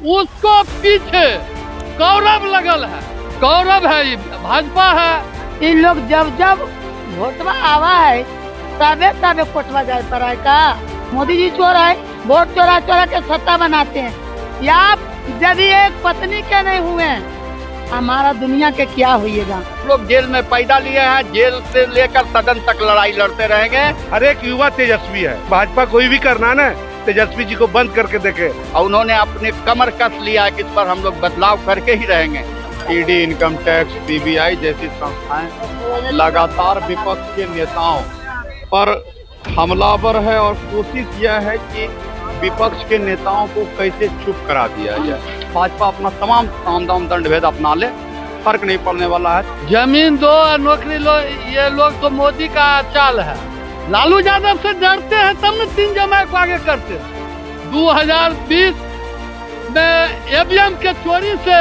उसको पीछे गौरव लगल है, गौरव है, ये भाजपा है। इन लोग जब जब वोटवा आवा है तबे तबे कोटवा जाए पर है का। मोदी जी चोर है, वोट चोरा चोरा के सत्ता बनाते हैं। या यदि एक पत्नी के नहीं हुए हमारा दुनिया के क्या होइएगा। लोग जेल में पैदा लिए हैं, जेल से लेकर सदन तक लड़ाई लड़ते रहेंगे। हर एक युवा तेजस्वी है, भाजपा कोई भी करना ना तेजस्वी जी को बंद करके देखे। और उन्होंने अपने कमर कस लिया है कि इस पर हम लोग बदलाव करके ही रहेंगे। ईडी, इनकम टैक्स, सीबीआई जैसी संस्थाएं लगातार विपक्ष के नेताओं पर हमलावर है और कोशिश यह है कि विपक्ष के नेताओं को कैसे चुप करा दिया जाए। भाजपा अपना तमाम साम दाम दंड भेद अपना ले, फर्क नहीं पड़ने वाला है। जमीन दो और नौकरी लो, ये लोग तो मोदी का चाल है। लालू यादव से डरते हैं तब न 3 जमात को आगे करते हैं। 2020 में ईवीएम के चोरी से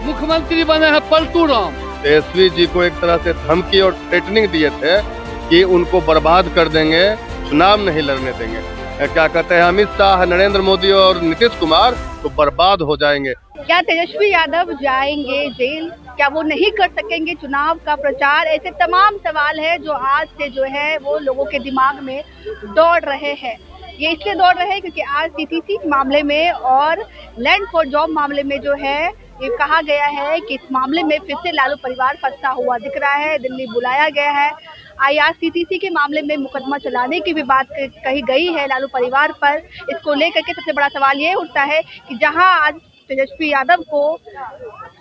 मुख्यमंत्री बने हैं पलटू राम। तेजस्वी जी को एक तरह से धमकी और थ्रेटनिंग दिए थे कि उनको बर्बाद कर देंगे, चुनाव नहीं लड़ने देंगे। क्या कहते हैं अमित शाह, नरेंद्र मोदी और नीतीश कुमार तो बर्बाद हो जाएंगे। क्या तेजस्वी यादव जाएंगे जेल? क्या वो नहीं कर सकेंगे चुनाव का प्रचार? ऐसे तमाम सवाल है जो आज से जो है वो लोगों के दिमाग में दौड़ रहे हैं। ये इसलिए दौड़ रहे हैं क्योंकि आज सीटीसी मामले में और लैंड फॉर जॉब मामले में जो है ये कहा गया है कि इस मामले में फिर से लालू परिवार फंसा हुआ दिख रहा है। दिल्ली बुलाया गया है। आईआरसीटीसी के मामले में मुकदमा चलाने की भी बात कही गई है लालू परिवार पर। इसको लेकर के सबसे बड़ा सवाल ये उठता है कि जहां आज तेजस्वी यादव को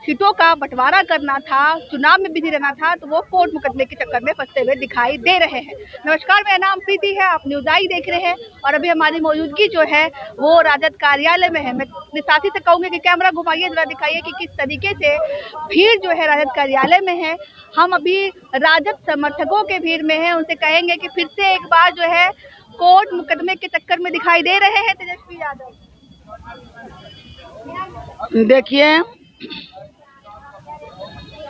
सीटों का बंटवारा करना था, चुनाव में बिजी रहना था, तो वो कोर्ट मुकदमे के चक्कर में फंसते हुए दिखाई दे रहे हैं। नमस्कार, मेरा नाम प्रीति है, आप न्यूज़ आई देख रहे हैं और अभी हमारी मौजूदगी जो है वो राजद कार्यालय में है। मैं अपने साथी से कहूँगी कि कैमरा घुमाइए, जरा दिखाइए कि किस तरीके से भीड़ जो है राजद कार्यालय में है। हम अभी राजद समर्थकों के भीड़ में है, उनसे कहेंगे कि फिर से एक बार जो है कोर्ट मुकदमे के चक्कर में दिखाई दे रहे हैं तेजस्वी यादव। देखिए,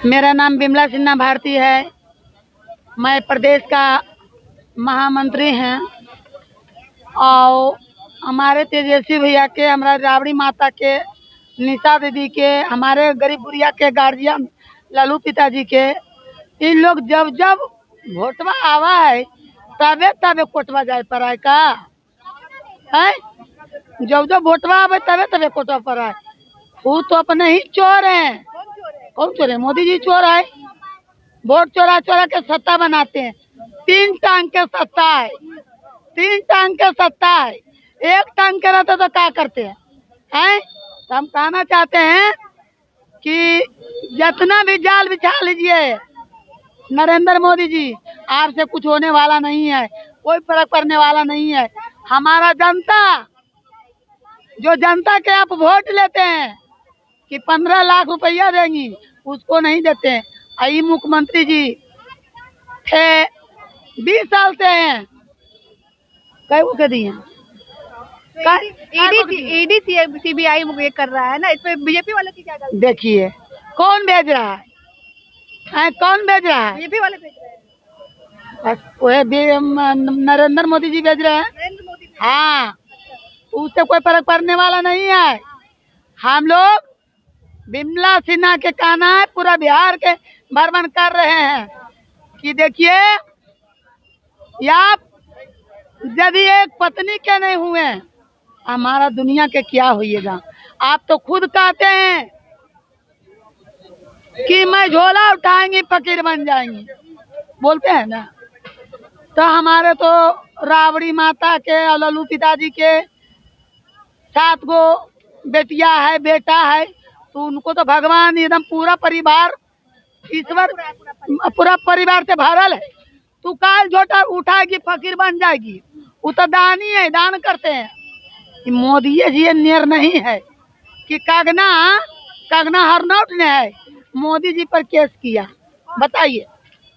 मेरा नाम बिमला सिन्हा भारती है। मैं प्रदेश का महामंत्री हैं और हमारे तेजस्वी भैया के, हमारा राबड़ी माता के, निशा दीदी के, हमारे गरीब बुढ़िया के गार्जियन लालू पिताजी के, इन लोग जब जब वोटवा आवा है तबे तबे कोटवा जाए पर है का है। जब जब वोटवा आवे तबे तबे कोटवा पर है। वो तो अपने ही चोर हैं। कौन चोर है? मोदी जी चोर है। वोट चोरा चोरा के सत्ता बनाते हैं। 3 टांग के सत्ता है, 3 टांग के सत्ता है। एक टांग के रहते तो क्या करते हैं? तो हम कहना चाहते हैं कि जितना भी जाल बिछा लीजिए नरेंद्र मोदी जी, आपसे कुछ होने वाला नहीं है, कोई फर्क पड़ने वाला नहीं है। हमारा जनता, जो जनता के आप वोट लेते हैं कि 15 लाख रुपया देंगी, उसको नहीं देते हैं। आई मुख्यमंत्री जी थे 20 साल से हैं, कई को दिए? ईडी सीबीआई ये कर रहा है ना, इसमें बीजेपी वाले की क्या गलती? देखिए कौन भेज रहा है? कौन भेज रहा है? बीजेपी वाले भेज रहे हैं। नरेंद्र मोदी जी भेज रहे हैं। नरेंद्र मोदी भेज हाँ, उससे कोई फर्क पड़ने वाला नहीं है। हम लोग बिमला सिन्हा के कहना है, पूरा बिहार के भ्रमण कर रहे हैं कि देखिए, आप यदि एक पत्नी के नहीं हुए हमारा दुनिया के क्या होइएगा। आप तो खुद कहते हैं कि मैं झोला उठाएंगी फकीर बन जाएंगी, बोलते हैं ना। तो हमारे तो राबड़ी माता के और लालू पिताजी के 7 गो बेटिया है, बेटा है, तो उनको तो भगवान एकदम पूरा परिवार, ईश्वर पूरा परिवार से भरल है। तू काल झोटा उठाएगी फकीर बन जाएगी। वो तो दानी है, दान करते हैं। मोदी जी नियर नहीं है कि कंगना हरनौत ने है मोदी जी पर केस किया। बताइए,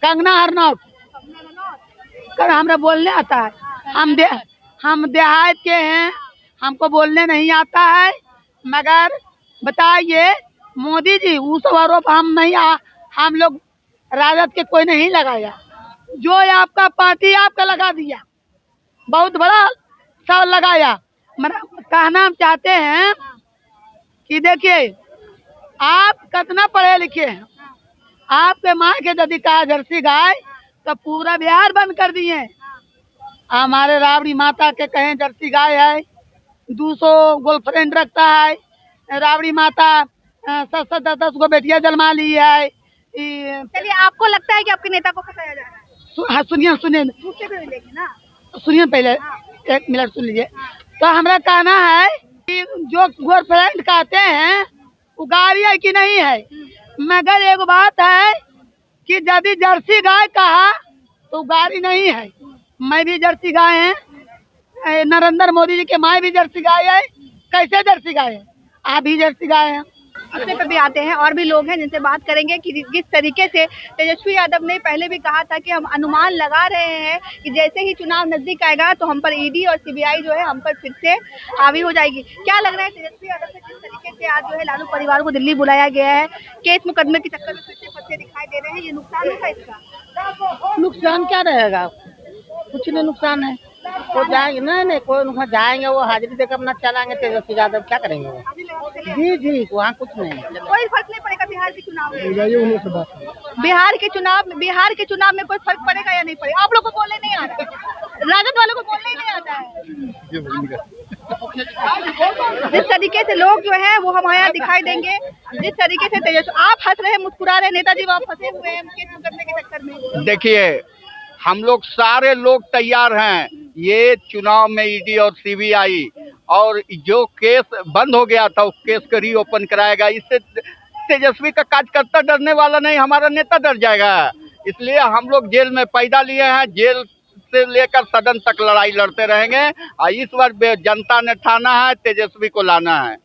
कंगना हरनौत कर हमरा बोलने आता है? हम देहात के हैं, हमको बोलने नहीं आता है। मगर बताइए मोदी जी, उस आरोप हम लोग राजद के कोई नहीं लगाया। जो आपका पार्टी आपका लगा दिया, बहुत बड़ा सब लगाया। कहना हम चाहते हैं कि देखिए आप कितना पढ़े लिखे हैं, आपके माँ के यदि कहा जर्सी गाय तो पूरा बिहार बंद कर दिए। हमारे राबड़ी माता के कहें जर्सी गाय है, 200 गर्लफ्रेंड रखता है राबड़ी माता, 10 को बेटियां जन्मा ली है। चलिए, आपको लगता है कि आपके नेता को फंसाया जा रहा है? हाँ सुनिए दूसरे को मिलेगी ना। सुनिए पहले 1 मिनट सुन लीजिए। तो हमारा कहना है कि जो गर्लफ्रेंड कहते हैं वो गाड़ी है कि नहीं है, मगर एक बात है कि यदि जर्सी गाय कहा तो गाड़ी नहीं है। मैं भी जर्सी गाय है, नरेंद्र मोदी जी के माँ भी जर्सी गाय है। कैसे जर्सी गाय है? आप भी जर्सी गाय हैं। दूसरे पे भी आते हैं और भी लोग हैं जिनसे बात करेंगे कि जिस तरीके से तेजस्वी यादव ने पहले भी कहा था कि हम अनुमान लगा रहे हैं कि जैसे ही चुनाव नजदीक आएगा तो हम पर ईडी और सीबीआई जो है हम पर फिर से हावी हो जाएगी। क्या लग रहा है तेजस्वी यादव से जिस तरीके से आज जो है लालू परिवार को दिल्ली बुलाया गया है, केस मुकदमे के चक्कर में फिर से फंसे दिखाई दे रहे हैं, ये नुकसान होगा इसका? नुकसान क्या रहेगा? कुछ नहीं नुकसान है। वो जाएंगे नहीं कोई वहाँ जाएंगे, वो हाजिरी देकर अपना चलाएंगे। तेजस्वी यादव क्या करेंगे वो? जी वहाँ कुछ नहीं, कोई फर्क नहीं पड़ेगा बिहार के चुनाव में। बिहार के चुनाव में कोई फर्क पड़ेगा या नहीं पड़ेगा? आप लोग को बोलने नहीं आता, राजद वालों को बोलने ही नहीं आता है। जिस तरीके से लोग जो है वो हमारे यहाँ दिखाई देंगे, जिस तरीके से तेजस्वी, आप हंस रहे हैं, मुस्कुरा रहे हैं, नेताजी आप फंसे हुए हैं केस मुकदमे के चक्कर में। देखिए, हम लोग सारे लोग तैयार हैं ये चुनाव में ईडी और सीबीआई और जो केस बंद हो गया था उस केस को रीओपन कराएगा। इससे तेजस्वी का कार्यकर्ता डरने वाला नहीं, हमारा नेता डर जाएगा। इसलिए हम लोग जेल में पैदा लिए हैं, जेल से लेकर सदन तक लड़ाई लड़ते रहेंगे और इस बार जनता ने ठाना है तेजस्वी को लाना है।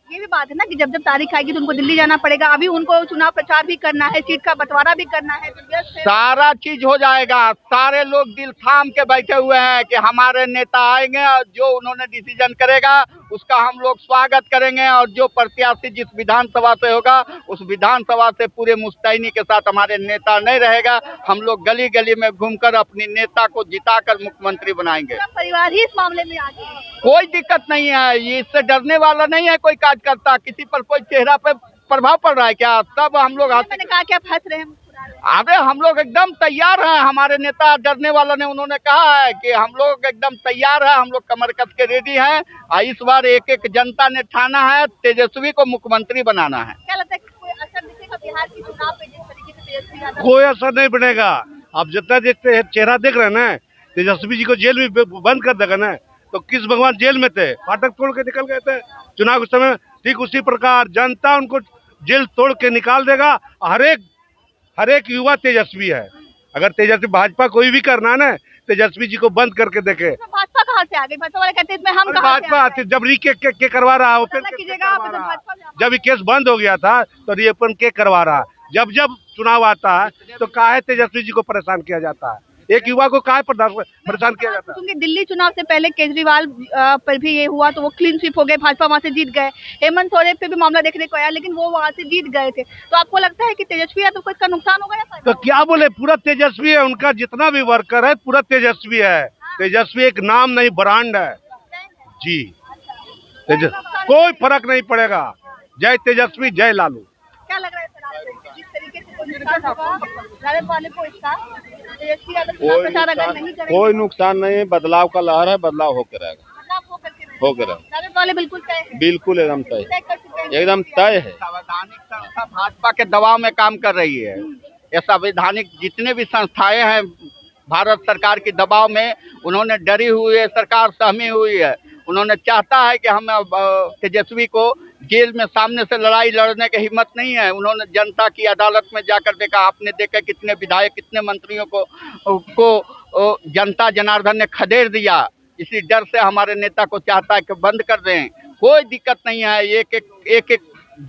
ये भी बात है ना कि जब जब तारीख आएगी तो उनको दिल्ली जाना पड़ेगा। अभी उनको चुनाव प्रचार भी करना है, सीट का बंटवारा भी करना है, सारा चीज हो जाएगा। सारे लोग दिल थाम के बैठे हुए हैं कि हमारे नेता आएंगे और जो उन्होंने डिसीजन करेगा उसका हम लोग स्वागत करेंगे और जो प्रत्याशी जिस विधानसभा से होगा उस विधानसभा से पूरे मुस्तैनी के साथ हमारे नेता नहीं रहेगा। हम लोग गली गली में घूमकर अपनी नेता को जिताकर मुख्यमंत्री बनाएंगे। परिवार ही इस मामले में आगे है, कोई दिक्कत नहीं है, ये इससे डरने वाला नहीं है कोई कार्यकर्ता। किसी पर कोई चेहरा पे प्रभाव पड़ रहा है क्या? सब हम लोग मैंने कहा कि आप हंस रहे हैं, अरे हम लोग एकदम तैयार हैं। हमारे नेता डरने वाला ने उन्होंने कहा है कि हम लोग एकदम तैयार हैं, हम लोग कमर कस के रेडी हैं और इस बार एक एक जनता ने ठाना है तेजस्वी को मुख्यमंत्री बनाना है। क्या लगता है कि कोई असर दिखेगा बिहार के चुनाव पे जिस तरीके से तेजस्वी यादव? कोई असर नहीं बनेगा। आप जितना देखते हैं चेहरा देख रहे हैं ना, तेजस्वी जी को जेल भी बंद कर देगा ना, तो किस भगवान जेल में थे, फाटक तोड़ के निकल गए थे चुनाव के समय, ठीक उसी प्रकार जनता उनको जेल तोड़ के निकाल देगा। हर एक युवा तेजस्वी है। अगर तेजस्वी भाजपा कोई भी करना है ना, तेजस्वी जी को बंद करके देखे। तो भाजपा कहाँ से आ गई? भाजपा वाले कहते हैं इसमें हम कहाँ से आ गए? जब के करवा रहा है, जब ये केस बंद हो गया था तो रीओपन के करवा रहा है। जब जब चुनाव आता है तो काहे तेजस्वी जी को परेशान किया जाता है, एक युवा को काहे परेशान किया जाता है? क्योंकि दिल्ली चुनाव से पहले केजरीवाल पर भी ये हुआ तो वो क्लीन स्वीप हो गए, भाजपा वहाँ से जीत गए। हेमंत सोरेन पे भी मामला देखने को आया लेकिन वो वहाँ से जीत गए थे। तो आपको लगता है कि तेजस्वी यादव को इसका नुकसान होगा या फायदा? तो क्या बोले, पूरा तेजस्वी है, उनका जितना भी वर्कर है पूरा तेजस्वी है। तेजस्वी एक नाम नहीं ब्रांड है जी। कोई फर्क नहीं पड़ेगा। जय तेजस्वी, जय लालू। क्या लग रहा है सर आपको जिस तरीके से कोई नुकसान होगा राजद वाले को इसका? तेजस्वी यादव चुनाव प्रचार अगर नहीं करेंगे कोई नुकसान नहीं है, बदलाव का लहर है, बदलाव होकर रहेगा, बदलाव होकर के रहेगा। होकर रहेगा। राजद वाले बिल्कुल तय है, बिल्कुल एकदम तय, तय कर चुके हैं, एकदम तय है। संवैधानिक संस्था भाजपा के दबाव में काम कर रही है। ये संवैधानिक जितने भी संस्थाएं हैं भारत सरकार के दबाव में, उन्होंने डरी हुई है, सरकार सहमी हुई है। उन्होंने चाहता है कि हम तेजस्वी को जेल में सामने से लड़ाई लड़ने की हिम्मत नहीं है। उन्होंने जनता की अदालत में जाकर देखा, आपने देखा कितने विधायक कितने मंत्रियों को जनता जनार्दन ने खदेड़ दिया। इसी डर से हमारे नेता को चाहता है कि बंद कर दें। कोई दिक्कत नहीं है। एक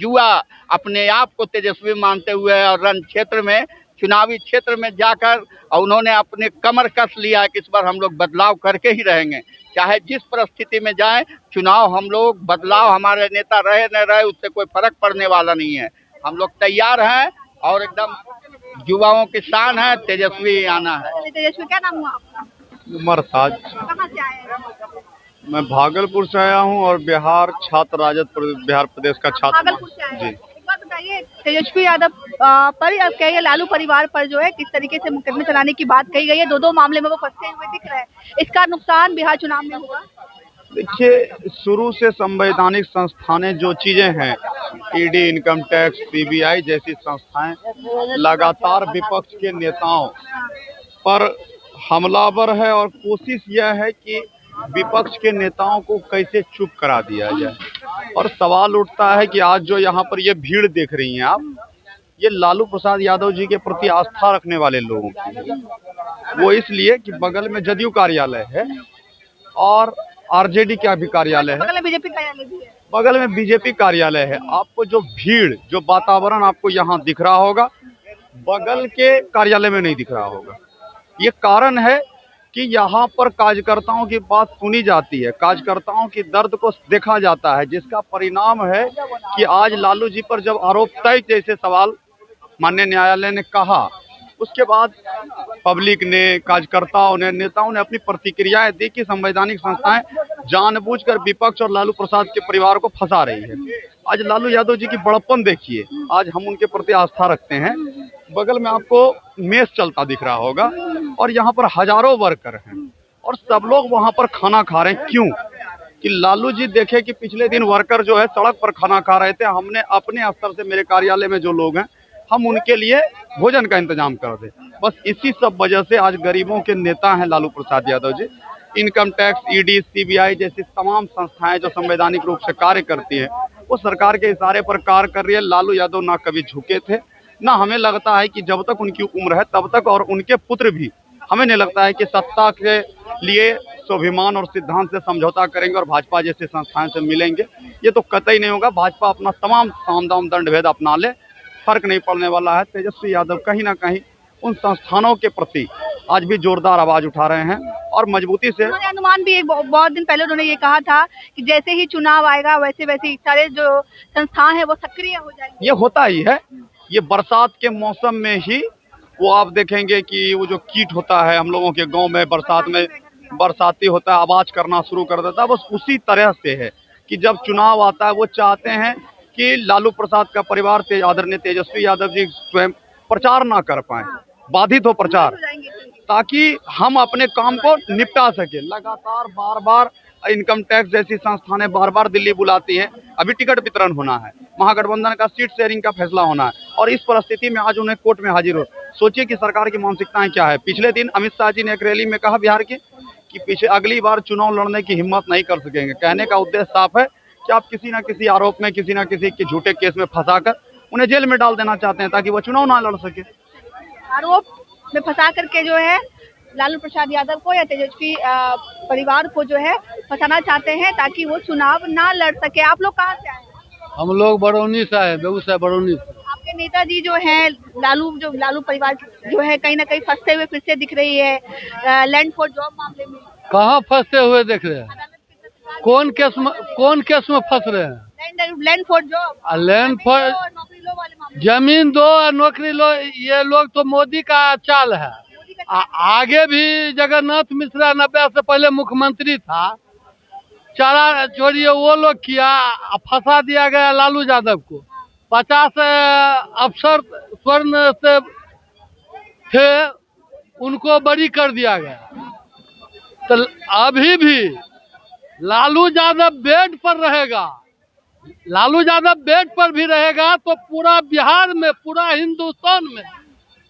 युवा अपने आप को तेजस्वी मानते हुए और रण क्षेत्र में चुनावी क्षेत्र में जाकर और उन्होंने अपने कमर कस लिया है कि इस बार हम लोग बदलाव करके ही रहेंगे, चाहे जिस परिस्थिति में जाए। चुनाव हम लोग बदलाव, हमारे नेता रहे न रहे उससे कोई फर्क पड़ने वाला नहीं है। हम लोग तैयार हैं और एकदम युवाओं की शान है, तेजस्वी आना है। तेजस्वी क्या नाम हुआ आपका? उमर साज। कहाँ से आए हैं? मैं भागलपुर से आया हूं और बिहार छात्र राजद बिहार प्रदेश का छात्र। भागलपुर से आए जी। हैं। एक बात बताइए, तेजस्वी यादव पर या कहिए लालू परिवार पर जो है किस तरीके से मुकदमे चलाने की बात कही गई है, दो मामले में वो फंसे हुए दिख रहे हैं, इसका नुकसान बिहार चुनाव में होगा? देखिए, शुरू से संवैधानिक संस्थानें जो चीजें हैं, ईडी, इनकम टैक्स, सीबीआई जैसी संस्थाएं लगातार विपक्ष के नेताओं पर हमलावर है और कोशिश यह है कि विपक्ष के नेताओं को कैसे चुप करा दिया जाए। और सवाल उठता है कि आज जो यहाँ पर ये भीड़ देख रही हैं आप, ये लालू प्रसाद यादव जी के प्रति आस्था रखने वाले लोगों की है। वो इसलिए कि बगल में जदयू कार्यालय है और आरजेडी का भी कार्यालय है, बगल में बीजेपी कार्यालय भी है, बगल में बीजेपी कार्यालय है। आपको जो भीड़, जो वातावरण आपको यहाँ दिख रहा होगा, बगल के कार्यालय में नहीं दिख रहा होगा। ये कारण है कि यहाँ पर कार्यकर्ताओं की बात सुनी जाती है, कार्यकर्ताओं की दर्द को देखा जाता है, जिसका परिणाम है कि आज लालू जी पर जब आरोप तय जैसे सवाल माननीय न्यायालय ने कहा, उसके बाद पब्लिक ने, कार्यकर्ताओं ने, नेताओं ने अपनी प्रतिक्रियाएं दी कि संवैधानिक संस्थाएं जानबूझकर विपक्ष और लालू प्रसाद के परिवार को फंसा रही है। आज लालू यादव जी की बड़प्पन देखिए, आज हम उनके प्रति आस्था रखते हैं। बगल में आपको मेस चलता दिख रहा होगा और यहाँ पर हजारों वर्कर हैं और सब लोग वहाँ पर खाना खा रहे हैं। क्यों? कि लालू जी देखे कि पिछले दिन वर्कर जो है सड़क पर खाना खा रहे थे, हमने अपने स्तर से, मेरे कार्यालय में जो लोग हैं, हम उनके लिए भोजन का इंतजाम कर दे। बस इसी सब वजह से आज गरीबों के नेता हैं Lalu Prasad Yadav ji. Income tax, ED, CBI जैसी तमाम संस्थाएं जो संवैधानिक रूप से कार्य करती है, वो सरकार के इशारे पर कार्य कर रही है। लालू यादव ना कभी झुके थे, ना हमें लगता है कि जब तक उनकी उम्र है तब तक, और उनके पुत्र भी, हमें नहीं लगता है कि सत्ता के लिए स्वाभिमान और सिद्धांत से समझौता करेंगे और भाजपा जैसी संस्थाएं से मिलेंगे। ये तो कतई नहीं होगा। भाजपा अपना तमाम साम दाम दंड भेद अपना ले, फर्क नहीं पड़ने वाला है। तेजस्वी यादव कहीं ना कहीं उन संस्थानों के प्रति आज भी जोरदार आवाज उठा रहे हैं और मजबूती से। उन्होंने अनुमान भी एक बहुत दिन पहले उन्होंने ये कहा था कि जैसे ही चुनाव आएगा वैसे वैसे सारे जो संस्थान है वो सक्रिय हो जाएंगे। ये होता ही है, ये बरसात के मौसम में ही वो आप देखेंगे कि वो जो कीट होता है हम लोगों के गांव में, बरसात में बरसाती होता है, आवाज करना शुरू कर देता है। बस उसी तरह से है कि जब चुनाव आता है वो चाहते हैं कि लालू प्रसाद का परिवार, आदरणीय तेजस्वी यादव जी स्वयं प्रचार ना कर पाए, बाधित हो प्रचार, ताकि हम अपने काम को निपटा सके। लगातार बार बार इनकम टैक्स जैसी संस्थानें बार बार दिल्ली बुलाती हैं। अभी टिकट वितरण होना है, महागठबंधन का सीट शेयरिंग का फैसला होना है, और इस परिस्थिति में आज उन्हें कोर्ट में हाजिर हो। सोचिए कि सरकार की मानसिकताएं क्या है। पिछले दिन अमित शाह जी ने एक रैली में कहा बिहार की कि पीछे अगली बार चुनाव लड़ने की हिम्मत नहीं कर सकेंगे। कहने का उद्देश्य साफ है कि आप किसी न किसी आरोप में, किसी न किसी के झूठे केस में फंसाकर उन्हें जेल में डाल देना चाहते हैं ताकि वो चुनाव ना लड़ सके। आरोप में फंसा करके जो है लालू प्रसाद यादव को या तेजस्वी परिवार को जो है फंसाना चाहते हैं ताकि वो चुनाव ना लड़ सके। आप लोग कहाँ से आए? हम लोग बरौनी से आए, बेगूसराय बरौनी से। आपके नेताजी जो हैं लालू परिवार जो है कहीं ना कहीं फंसते हुए फिर से दिख रही है लैंड फॉर जॉब मामले में। कहाँ फंसते हुए देख रहे हैं? कौन केस में फंस रहे हैं? Land for job, land for नौकरी लो वाले मामले। जमीन दो और नौकरी लो, ये लोग तो मोदी का चाल है। आगे भी जगन्नाथ मिश्रा 90 से पहले मुख्यमंत्री था, चारा चोरी वो लोग किया, फंसा दिया गया लालू यादव को। 50 अफसर स्वर्ण से थे, उनको बरी कर दिया गया। तो अभी भी लालू यादव बेड पर रहेगा, लालू यादव बेड पर भी रहेगा तो पूरा बिहार में, पूरा हिंदुस्तान में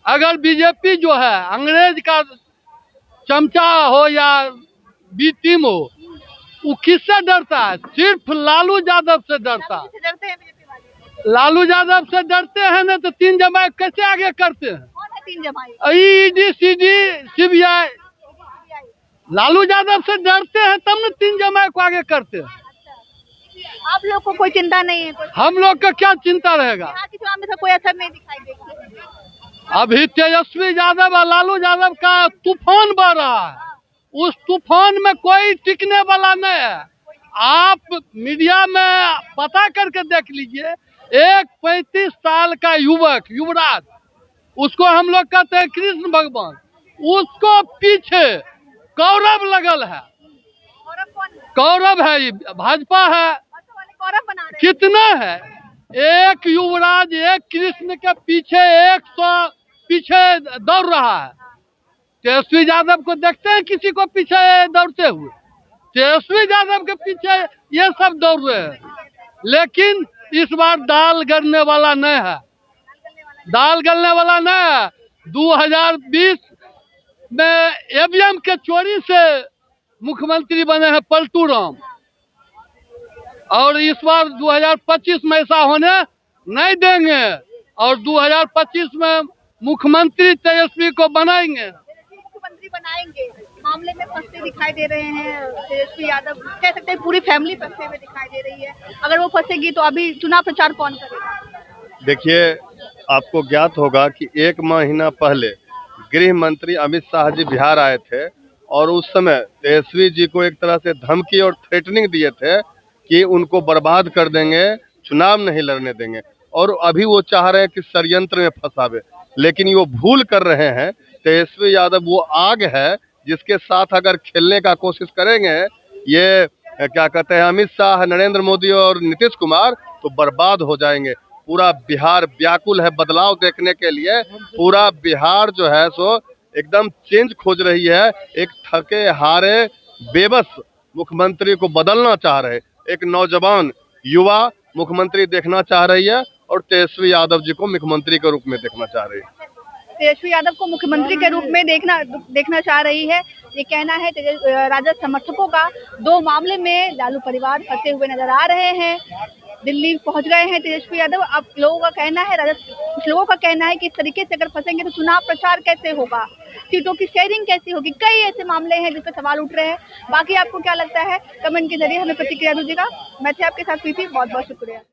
अगर बीजेपी जो है अंग्रेज का चमचा हो या बी टीम हो, वो किससे डरता है? सिर्फ लालू यादव से डरता है। डरते हैं बीजेपी वाले? लालू यादव से डरते हैं ना, तो 3 जमात कैसे आगे करते हैं? कौन है 3 जमात? ED, CBI. लालू यादव से डरते हैं तब ना 3 जमात को आगे करते हैं। आप लोग को कोई चिंता नहीं है? हम लोग का क्या चिंता रहेगा? बिहार के चुनाव में से कोई असर नहीं दिखाई देगा। अभी तेजस्वी यादव और लालू यादव का तूफान बह रहा है, उस तूफान में कोई टिकने वाला नहीं है। आप मीडिया में पता करके देख लीजिए, एक 35 साल का युवराज, उसको हम लोग कहते हैं कृष्ण भगवान, उसको पीछे कौरव लगल है। और अब कौन है? कौरव है, ये भाजपा है। गौरव बना रहे कितना है? एक युवराज, एक कृष्ण के पीछे 100 पीछे दौड़ रहा है। तेजस्वी यादव को देखते हैं किसी को पीछे दौड़ते हुए? तेजस्वी यादव के पीछे ये सब दौड़ रहे हैं। लेकिन इस बार दाल गलने वाला नहीं है, दाल गलने वाला नहीं है। 2020 में ईवीएम के चोरी से मुख्यमंत्री बने हैं पलटू राम, और इस बार 2025 में ऐसा होने नहीं देंगे, और 2025 में मुख्यमंत्री तेजस्वी को बनाएंगे। मुख्यमंत्री बनाएंगे, मामले में फंसते दिखाई दे रहे हैं तेजस्वी यादव, कह सकते हैं पूरी फैमिली फंसते हुए दिखाई दे रही है। अगर वो फंसेगी तो अभी चुनाव प्रचार कौन करेगा? देखिए, आपको ज्ञात होगा कि 1 महीना पहले गृह मंत्री अमित शाह जी बिहार आए थे और उस समय तेजस्वी जी को एक तरह से धमकी और थ्रेटनिंग दिए थे कि उनको बर्बाद कर देंगे, चुनाव नहीं लड़ने देंगे, और अभी वो चाह रहे हैं कि षड्यंत्र में फंसावे। लेकिन वो भूल कर रहे हैं, तेजस्वी यादव वो आग है जिसके साथ अगर खेलने का कोशिश करेंगे ये क्या कहते हैं अमित शाह, नरेंद्र मोदी और नीतीश कुमार, तो बर्बाद हो जाएंगे। पूरा बिहार व्याकुल है बदलाव देखने के लिए। पूरा बिहार जो है सो एकदम चेंज खोज रही है। एक थके हारे बेबस मुख्यमंत्री को बदलना चाह रहे, एक नौजवान युवा मुख्यमंत्री देखना चाह रही है, और तेजस्वी यादव जी को मुख्यमंत्री के रूप में देखना चाह रही है। तेजस्वी यादव को मुख्यमंत्री के रूप में देखना चाह रही है, ये कहना है राजद समर्थकों का। 2 मामले में लालू परिवार फंसे हुए नजर आ रहे हैं। दिल्ली पहुंच गए हैं तेजस्वी यादव। अब लोगों का कहना है, कुछ लोगों का कहना है कि इस तरीके से अगर फंसेंगे तो चुनाव प्रचार कैसे होगा, सीटों की शेयरिंग कैसी होगी। कई ऐसे मामले हैं जिस पर सवाल उठ रहे हैं। बाकी आपको क्या लगता है, कमेंट के जरिए हमें प्रतिक्रिया दीजिएगा। मैं थी आपके साथ प्रीति, बहुत बहुत शुक्रिया।